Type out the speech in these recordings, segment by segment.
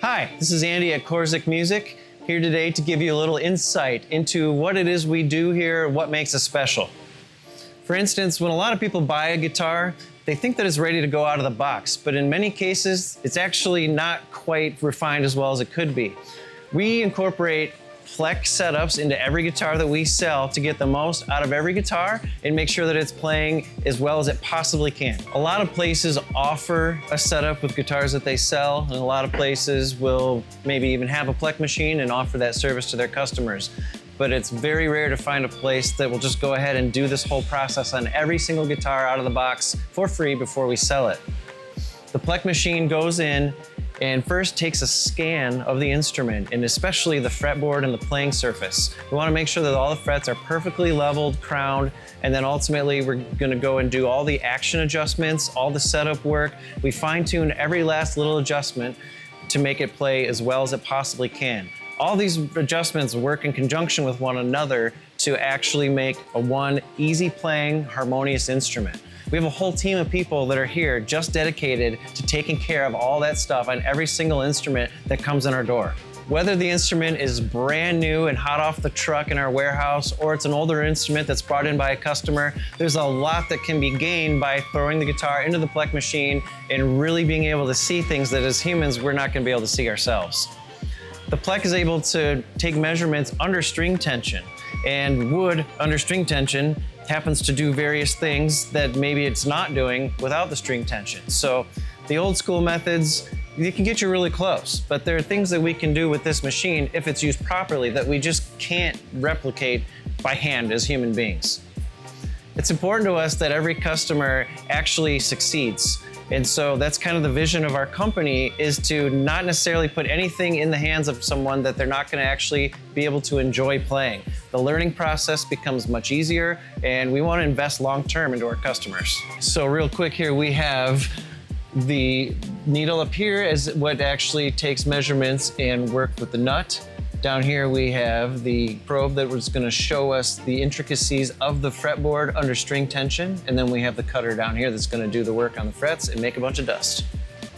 Hi, this is Andy at Corzic Music, here today to give you a little insight into what it is we do here, what makes us special. For instance, when a lot of people buy a guitar, they think that it's ready to go out of the box, but in many cases, it's actually not quite refined as well as it could be. We incorporate Plek setups into every guitar that we sell to get the most out of every guitar and make sure that it's playing as well as it possibly can. A lot of places offer a setup with guitars that they sell, and a lot of places will maybe even have a Plek machine and offer that service to their customers. But it's very rare to find a place that will just go ahead and do this whole process on every single guitar out of the box for free before we sell it. The Plek machine goes in and first takes a scan of the instrument, and especially the fretboard and the playing surface. We want to make sure that all the frets are perfectly leveled, crowned, and then ultimately we're going to go and do all the action adjustments, all the setup work. We fine-tune every last little adjustment to make it play as well as it possibly can. All these adjustments work in conjunction with one another to actually make a one easy playing, harmonious instrument. We have a whole team of people that are here just dedicated to taking care of all that stuff on every single instrument that comes in our door. Whether the instrument is brand new and hot off the truck in our warehouse, or it's an older instrument that's brought in by a customer, there's a lot that can be gained by throwing the guitar into the Plek machine and really being able to see things that as humans we're not going to be able to see ourselves. The Plek is able to take measurements under string tension, and wood under string tension happens to do various things that maybe it's not doing without the string tension. So the old school methods, they can get you really close, but there are things that we can do with this machine if it's used properly that we just can't replicate by hand as human beings. It's important to us that every customer actually succeeds. And so that's kind of the vision of our company, is to not necessarily put anything in the hands of someone that they're not going to actually be able to enjoy playing. The learning process becomes much easier, and we want to invest long-term into our customers. So real quick here, we have the needle up here as what actually takes measurements and work with the nut. Down here we have the probe that was going to show us the intricacies of the fretboard under string tension, and then we have the cutter down here that's going to do the work on the frets and make a bunch of dust.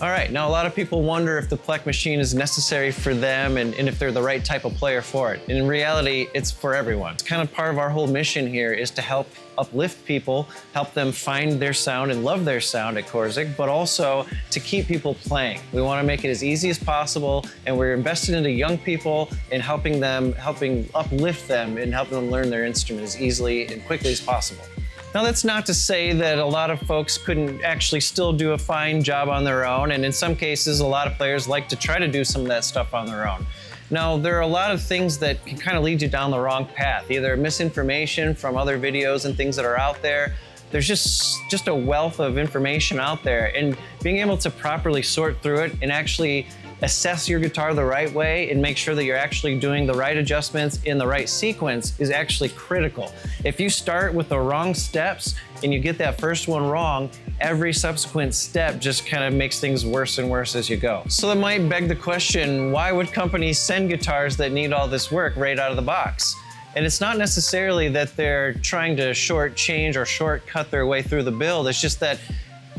All right, now a lot of people wonder if the Plek machine is necessary for them and if they're the right type of player for it. And in reality, it's for everyone. It's kind of part of our whole mission here is to help uplift people, help them find their sound and love their sound at Corzic, but also to keep people playing. We want to make it as easy as possible, and we're invested into young people and helping uplift them and helping them learn their instrument as easily and quickly as possible. Now, that's not to say that a lot of folks couldn't actually still do a fine job on their own, and in some cases, a lot of players like to try to do some of that stuff on their own. Now, there are a lot of things that can kind of lead you down the wrong path, either misinformation from other videos and things that are out there. There's just a wealth of information out there, and being able to properly sort through it and actually assess your guitar the right way and make sure that you're actually doing the right adjustments in the right sequence is actually critical. If you start with the wrong steps and you get that first one wrong, every subsequent step just kind of makes things worse and worse as you go. So that might beg the question, why would companies send guitars that need all this work right out of the box? And it's not necessarily that they're trying to shortchange or shortcut their way through the build, it's just that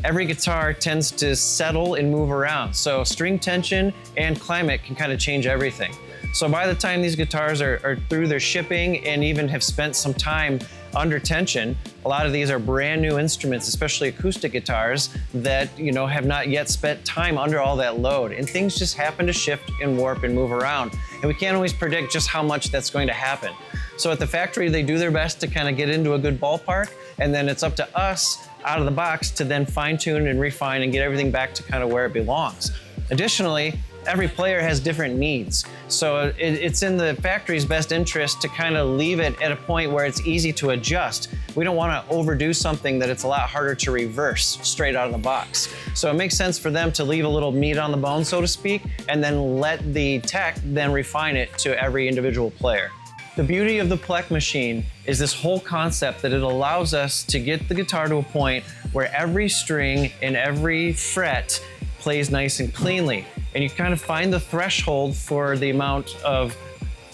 every guitar tends to settle and move around. So string tension and climate can kind of change everything. So by the time these guitars are through their shipping and even have spent some time under tension, a lot of these are brand new instruments, especially acoustic guitars that have not yet spent time under all that load. And things just happen to shift and warp and move around. And we can't always predict just how much that's going to happen. So at the factory, they do their best to kind of get into a good ballpark, and then it's up to us out of the box to then fine tune and refine and get everything back to kind of where it belongs. Additionally, every player has different needs. So it's in the factory's best interest to kind of leave it at a point where it's easy to adjust. We don't want to overdo something that it's a lot harder to reverse straight out of the box. So it makes sense for them to leave a little meat on the bone, so to speak, and then let the tech then refine it to every individual player. The beauty of the Plek machine is this whole concept that it allows us to get the guitar to a point where every string and every fret plays nice and cleanly. And you kind of find the threshold for the amount of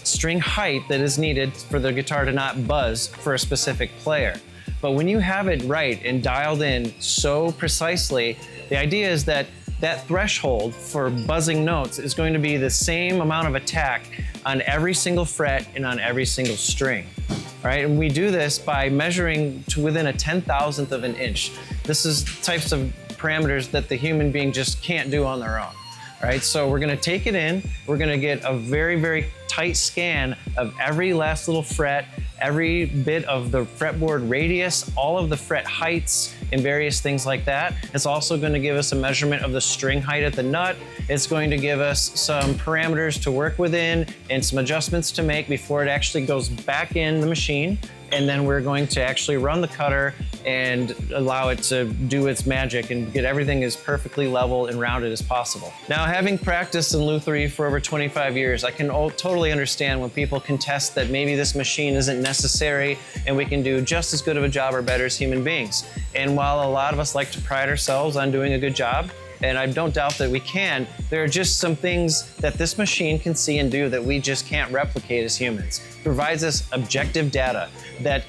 string height that is needed for the guitar to not buzz for a specific player. But when you have it right and dialed in so precisely, the idea is that that threshold for buzzing notes is going to be the same amount of attack on every single fret and on every single string. All right, and we do this by measuring to within a 10,000th of an inch. This is types of parameters that the human being just can't do on their own. All right, so we're gonna take it in, we're gonna get a very, very tight scan of every last little fret, every bit of the fretboard radius, all of the fret heights, and various things like that. It's also going to give us a measurement of the string height at the nut. It's going to give us some parameters to work within and some adjustments to make before it actually goes back in the machine. And then we're going to actually run the cutter and allow it to do its magic and get everything as perfectly level and rounded as possible. Now, having practiced in lutherie for over 25 years, I can totally understand when people contest that maybe this machine isn't necessary and we can do just as good of a job or better as human beings. And while a lot of us like to pride ourselves on doing a good job, and I don't doubt that we can, there are just some things that this machine can see and do that we just can't replicate as humans. It provides us objective data that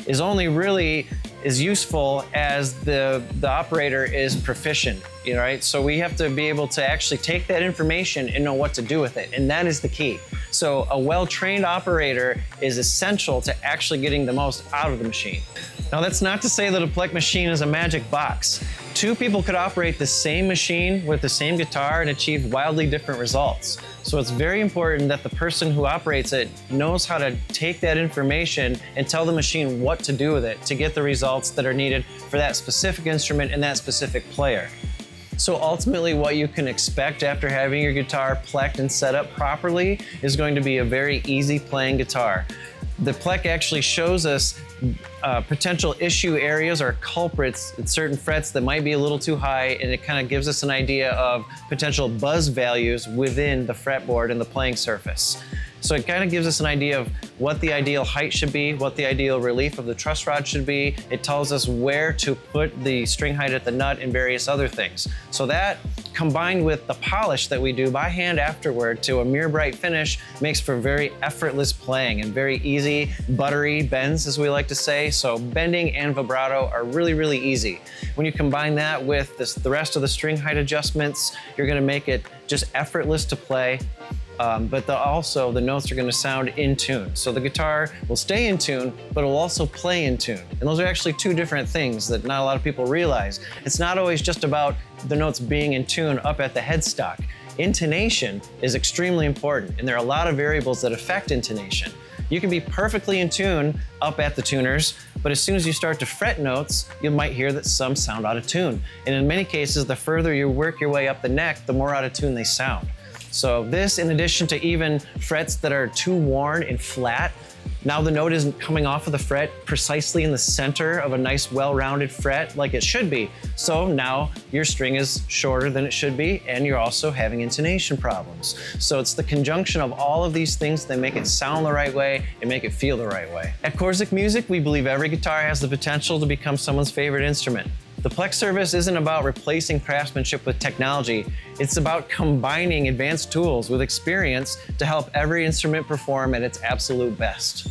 is only really as useful as the operator is proficient, right? So we have to be able to actually take that information and know what to do with it, and that is the key. So a well-trained operator is essential to actually getting the most out of the machine. Now, that's not to say that a Plek machine is a magic box. Two people could operate the same machine with the same guitar and achieve wildly different results. So it's very important that the person who operates it knows how to take that information and tell the machine what to do with it to get the results that are needed for that specific instrument and that specific player. So ultimately, what you can expect after having your guitar plecked and set up properly is going to be a very easy playing guitar. The Plek actually shows us potential issue areas or culprits at certain frets that might be a little too high, and it kind of gives us an idea of potential buzz values within the fretboard and the playing surface. So it kind of gives us an idea of what the ideal height should be, what the ideal relief of the truss rod should be. It tells us where to put the string height at the nut and various other things. So that, combined with the polish that we do by hand afterward to a mirror bright finish, makes for very effortless playing and very easy, buttery bends, as we like to say. So bending and vibrato are really, really easy. When you combine that with the rest of the string height adjustments, you're gonna make it just effortless to play. But also the notes are going to sound in tune. So the guitar will stay in tune, but it'll also play in tune. And those are actually two different things that not a lot of people realize. It's not always just about the notes being in tune up at the headstock. Intonation is extremely important, and there are a lot of variables that affect intonation. You can be perfectly in tune up at the tuners, but as soon as you start to fret notes, you might hear that some sound out of tune. And in many cases, the further you work your way up the neck, the more out of tune they sound. So this, in addition to even frets that are too worn and flat, now the note isn't coming off of the fret precisely in the center of a nice well-rounded fret like it should be. So now your string is shorter than it should be, and you're also having intonation problems. So it's the conjunction of all of these things that make it sound the right way and make it feel the right way. At Corzic Music, we believe every guitar has the potential to become someone's favorite instrument. The Plek service isn't about replacing craftsmanship with technology. It's about combining advanced tools with experience to help every instrument perform at its absolute best.